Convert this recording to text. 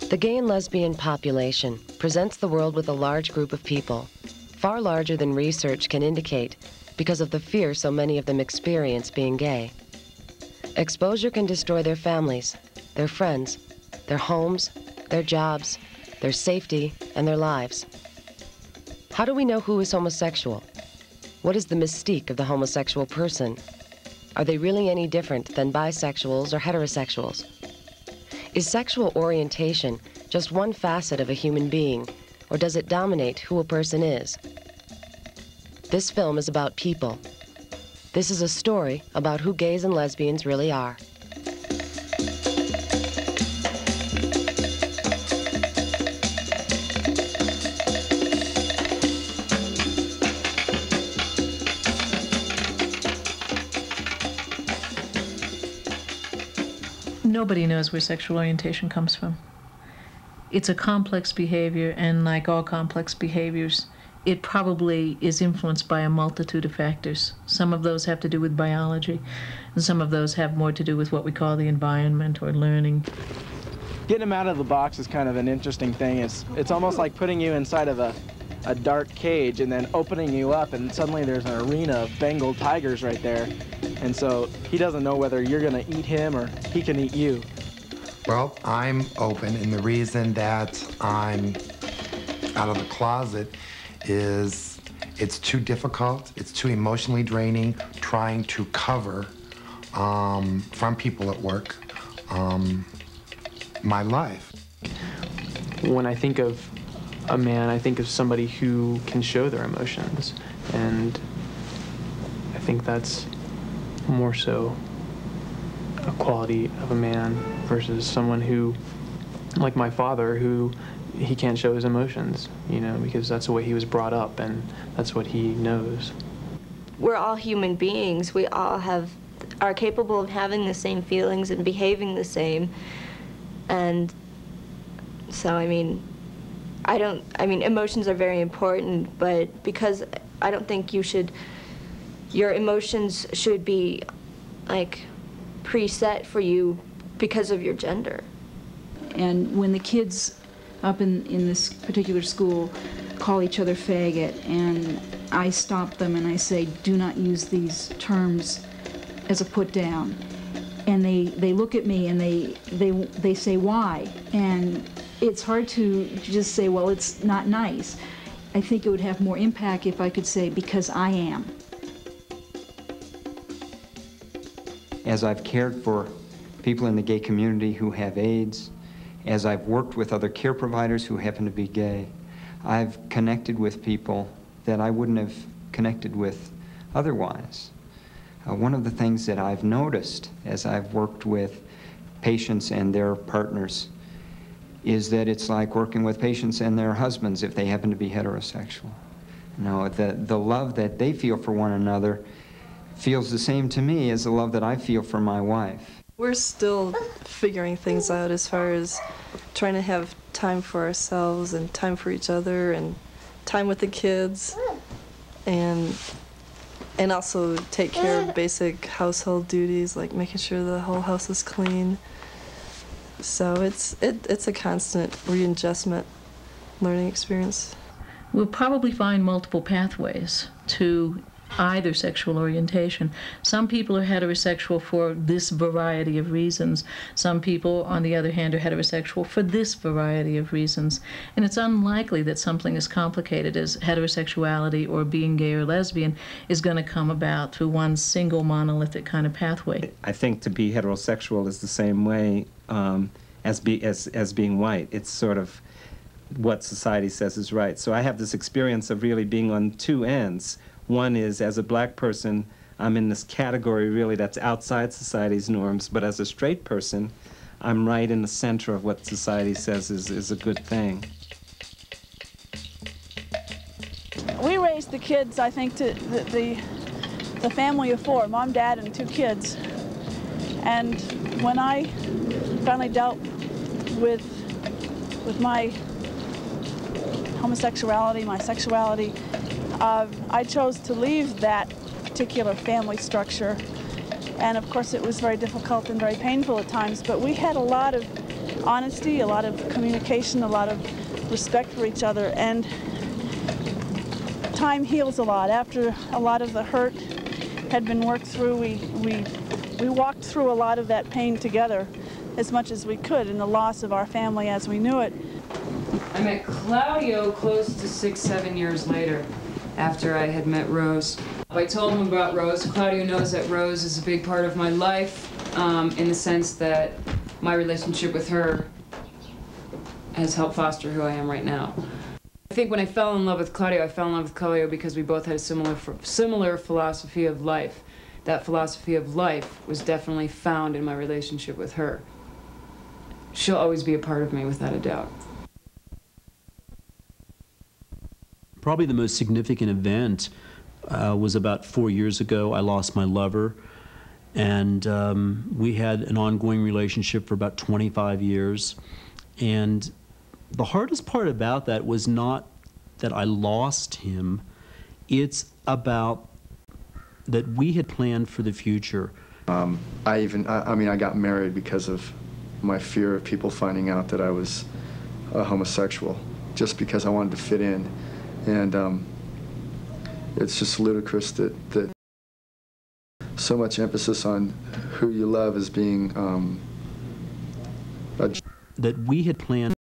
The gay and lesbian population presents the world with a large group of people, far larger than research can indicate because of the fear so many of them experience being gay. Exposure can destroy their families, their friends, their homes, their jobs, their safety, and their lives. How do we know who is homosexual? What is the mystique of the homosexual person? Are they really any different than bisexuals or heterosexuals? Is sexual orientation just one facet of a human being, or does it dominate who a person is? This film is about people. This is a story about who gays and lesbians really are. Nobody knows where sexual orientation comes from. It's a complex behavior, and like all complex behaviors, it probably is influenced by a multitude of factors. Some of those have to do with biology, and some of those have more to do with what we call the environment or learning. Getting them out of the box is kind of an interesting thing. It's almost like putting you inside of a dark cage and then opening you up, and suddenly there's an arena of Bengal tigers right there. And so he doesn't know whether you're going to eat him or he can eat you. Well, I'm open, and the reason that I'm out of the closet is it's too difficult, it's too emotionally draining trying to cover from people at work my life. When I think of a man, I think of somebody who can show their emotions, and I think that's more so a quality of a man versus someone who, like my father, who he can't show his emotions, you know, because that's the way he was brought up and that's what he knows. We're all human beings. We all are capable of having the same feelings and behaving the same. And so, I mean, emotions are very important, but because I don't think your emotions should be like preset for you because of your gender. And when the kids up in this particular school call each other faggot, and I stop them and I say, do not use these terms as a put down. And they look at me and they say, why? And it's hard to just say, well, it's not nice. I think it would have more impact if I could say, because I am. As I've cared for people in the gay community who have AIDS, as I've worked with other care providers who happen to be gay, I've connected with people that I wouldn't have connected with otherwise. One of the things that I've noticed as I've worked with patients and their partners is that it's like working with patients and their husbands if they happen to be heterosexual. You know, the love that they feel for one another feels the same to me as the love that I feel for my wife. We're still figuring things out as far as trying to have time for ourselves and time for each other and time with the kids, and also take care of basic household duties like making sure the whole house is clean. So it's a constant readjustment learning experience. We'll probably find multiple pathways to either sexual orientation. Some people are heterosexual for this variety of reasons. Some people, on the other hand, are heterosexual for this variety of reasons. And it's unlikely that something as complicated as heterosexuality or being gay or lesbian is going to come about through one single monolithic kind of pathway. I think to be heterosexual is the same way as being white. It's sort of what society says is right. So I have this experience of really being on two ends. One is, as a black person, I'm in this category really that's outside society's norms, but as a straight person, I'm right in the center of what society says is a good thing. We raised the kids, I think, to the family of four, mom, dad, and two kids. And when I finally dealt with my homosexuality, my sexuality, I chose to leave that particular family structure. And of course it was very difficult and very painful at times, but we had a lot of honesty, a lot of communication, a lot of respect for each other, and time heals a lot. After a lot of the hurt had been worked through, we walked through a lot of that pain together as much as we could, and the loss of our family as we knew it. I met Claudio close to 6-7 years later, after I had met Rose. I told him about Rose. Claudio knows that Rose is a big part of my life, in the sense that my relationship with her has helped foster who I am right now. I think when I fell in love with Claudio, I fell in love with Claudio because we both had a similar philosophy of life. That philosophy of life was definitely found in my relationship with her. She'll always be a part of me, without a doubt. Probably the most significant event was about 4 years ago. I lost my lover, and we had an ongoing relationship for about 25 years. And the hardest part about that was not that I lost him, it's about that we had planned for the future. I mean, I got married because of my fear of people finding out that I was a homosexual, just because I wanted to fit in. And it's just ludicrous that so much emphasis on who you love as being that we had planned